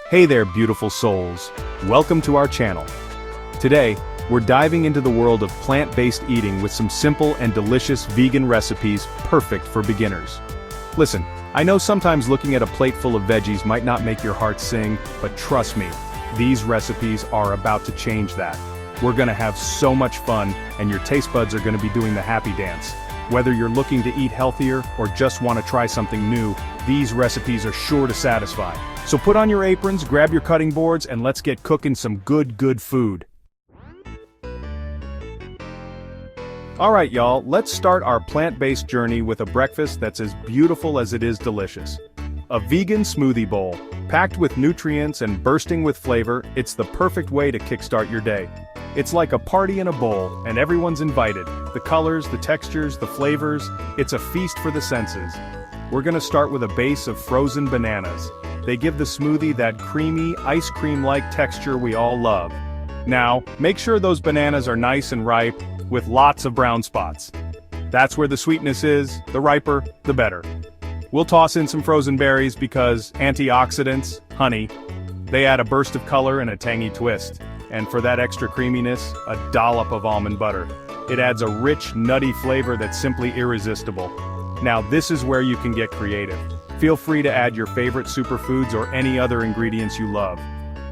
Hey there, beautiful souls. Welcome to our channel. Today, we're diving into the world of plant-based eating with some simple and delicious vegan recipes perfect for beginners. Listen, I know sometimes looking at a plate full of veggies might not make your heart sing, but trust me, these recipes are about to change that. We're gonna have so much fun, and your taste buds are gonna be doing the happy dance. Whether you're looking to eat healthier or just want to try something new, these recipes are sure to satisfy. So put on your aprons, grab your cutting boards, and let's get cooking some good food. Alright y'all, let's start our plant-based journey with a breakfast that's as beautiful as it is delicious. A vegan smoothie bowl. Packed with nutrients and bursting with flavor, it's the perfect way to kickstart your day. It's like a party in a bowl, and everyone's invited. The colors, the textures, the flavors, it's a feast for the senses. We're gonna start with a base of frozen bananas. They give the smoothie that creamy, ice cream-like texture we all love. Now, make sure those bananas are nice and ripe, with lots of brown spots. That's where the sweetness is, the riper, the better. We'll toss in some frozen berries because antioxidants, honey, they add a burst of color and a tangy twist. And for that extra creaminess, a dollop of almond butter. It adds a rich, nutty flavor that's simply irresistible. Now this is where you can get creative. Feel free to add your favorite superfoods or any other ingredients you love.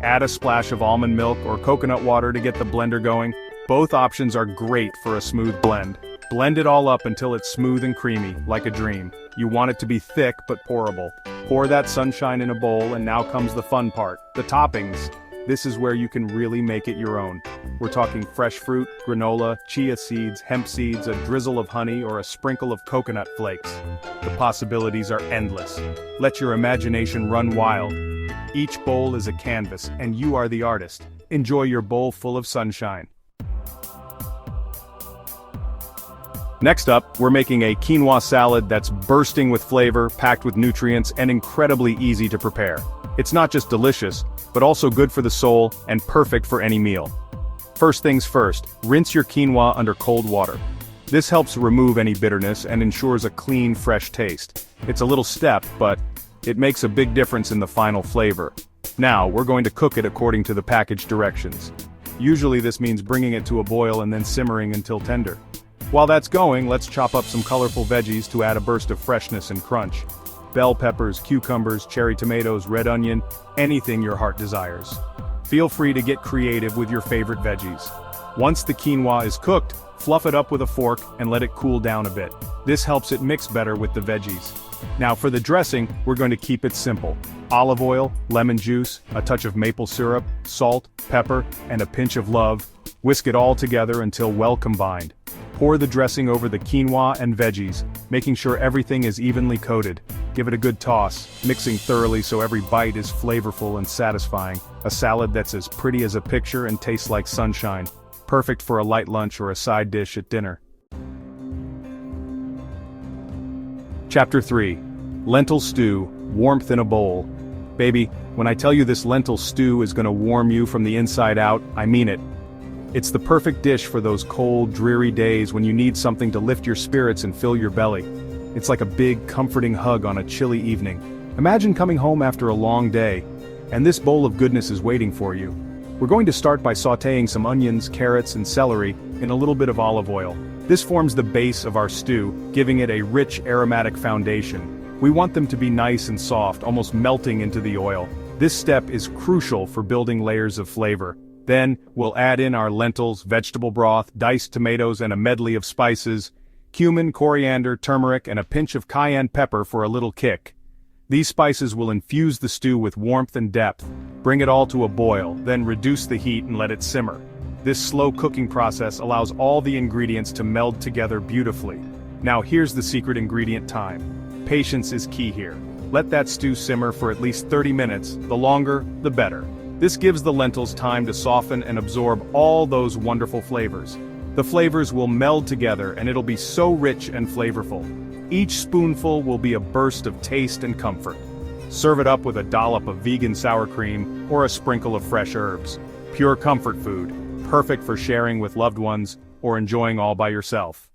Add a splash of almond milk or coconut water to get the blender going. Both options are great for a smooth blend. Blend it all up until it's smooth and creamy, like a dream. You want it to be thick but pourable. Pour that sunshine in a bowl, and now comes the fun part, the toppings. This is where you can really make it your own. We're talking fresh fruit, granola, chia seeds, hemp seeds, a drizzle of honey, or a sprinkle of coconut flakes. The possibilities are endless. Let your imagination run wild. Each bowl is a canvas, and you are the artist. Enjoy your bowl full of sunshine. Next up, we're making a quinoa salad that's bursting with flavor, packed with nutrients, and incredibly easy to prepare. It's not just delicious, but also good for the soul and perfect for any meal. First things first, rinse your quinoa under cold water. This helps remove any bitterness and ensures a clean, fresh taste. It's a little step, but it makes a big difference in the final flavor. Now, we're going to cook it according to the package directions. Usually this means bringing it to a boil and then simmering until tender. While that's going, let's chop up some colorful veggies to add a burst of freshness and crunch. Bell peppers, cucumbers, cherry tomatoes, red onion, anything your heart desires. Feel free to get creative with your favorite veggies. Once the quinoa is cooked, fluff it up with a fork and let it cool down a bit. This helps it mix better with the veggies. Now for the dressing, we're going to keep it simple. Olive oil, lemon juice, a touch of maple syrup, salt, pepper, and a pinch of love. Whisk it all together until well combined. Pour the dressing over the quinoa and veggies, making sure everything is evenly coated. Give it a good toss, mixing thoroughly so every bite is flavorful and satisfying. A salad that's as pretty as a picture and tastes like sunshine. Perfect for a light lunch or a side dish at dinner. Chapter 3. Lentil Stew, Warmth in a Bowl. Baby, when I tell you this lentil stew is gonna warm you from the inside out, I mean it. It's the perfect dish for those cold, dreary days when you need something to lift your spirits and fill your belly. It's like a big, comforting hug on a chilly evening. Imagine coming home after a long day, and this bowl of goodness is waiting for you. We're going to start by sautéing some onions, carrots, and celery in a little bit of olive oil. This forms the base of our stew, giving it a rich, aromatic foundation. We want them to be nice and soft, almost melting into the oil. This step is crucial for building layers of flavor. Then, we'll add in our lentils, vegetable broth, diced tomatoes, and a medley of spices, cumin, coriander, turmeric, and a pinch of cayenne pepper for a little kick. These spices will infuse the stew with warmth and depth. Bring it all to a boil, then reduce the heat and let it simmer. This slow cooking process allows all the ingredients to meld together beautifully. Now here's the secret ingredient time. Patience is key here. Let that stew simmer for at least 30 minutes, the longer, the better. This gives the lentils time to soften and absorb all those wonderful flavors. The flavors will meld together and it'll be so rich and flavorful. Each spoonful will be a burst of taste and comfort. Serve it up with a dollop of vegan sour cream or a sprinkle of fresh herbs. Pure comfort food, perfect for sharing with loved ones or enjoying all by yourself.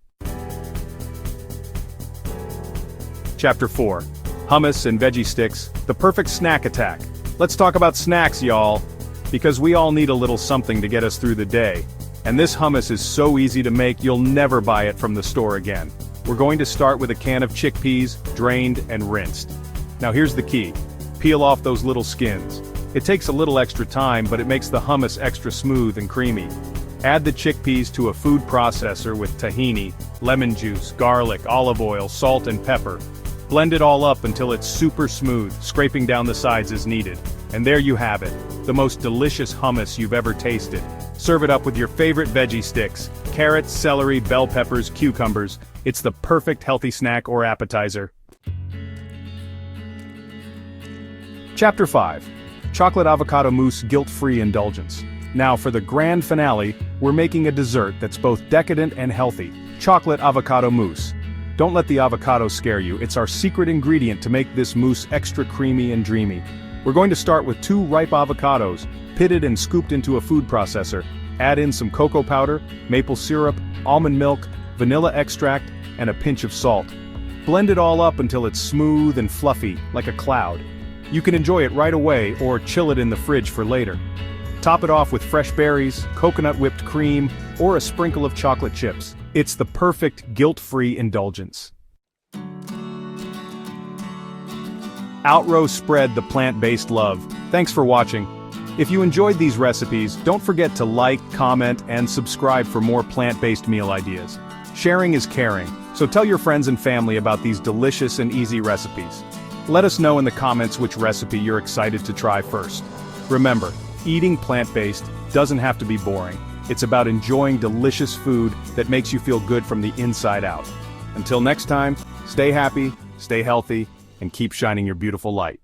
Chapter 4. Hummus and veggie sticks, the perfect snack attack. Let's talk about snacks, y'all. Because we all need a little something to get us through the day. And this hummus is so easy to make you'll never buy it from the store again. We're going to start with a can of chickpeas, drained and rinsed. Now here's the key. Peel off those little skins. It takes a little extra time, but it makes the hummus extra smooth and creamy. Add the chickpeas to a food processor with tahini, lemon juice, garlic, olive oil, salt and pepper. Blend it all up until it's super smooth, scraping down the sides as needed. And there you have it, the most delicious hummus you've ever tasted. Serve it up with your favorite veggie sticks, carrots, celery, bell peppers, cucumbers. It's the perfect healthy snack or appetizer. Chapter 5. Chocolate Avocado Mousse Guilt-Free Indulgence. Now for the grand finale, we're making a dessert that's both decadent and healthy. Chocolate avocado mousse. Don't let the avocado scare you, it's our secret ingredient to make this mousse extra creamy and dreamy. We're going to start with 2 ripe avocados, pitted and scooped into a food processor. Add in some cocoa powder, maple syrup, almond milk, vanilla extract, and a pinch of salt. Blend it all up until it's smooth and fluffy, like a cloud. You can enjoy it right away or chill it in the fridge for later. Top it off with fresh berries, coconut whipped cream, or a sprinkle of chocolate chips. It's the perfect guilt-free indulgence. Outrow spread the plant-based love. Thanks for watching. If you enjoyed these recipes, don't forget to like, comment, and subscribe for more plant-based meal ideas. Sharing is caring, so tell your friends and family about these delicious and easy recipes. Let us know in the comments which recipe you're excited to try first. Remember, eating plant-based doesn't have to be boring. It's about enjoying delicious food that makes you feel good from the inside out. Until next time, stay happy, stay healthy, and keep shining your beautiful light.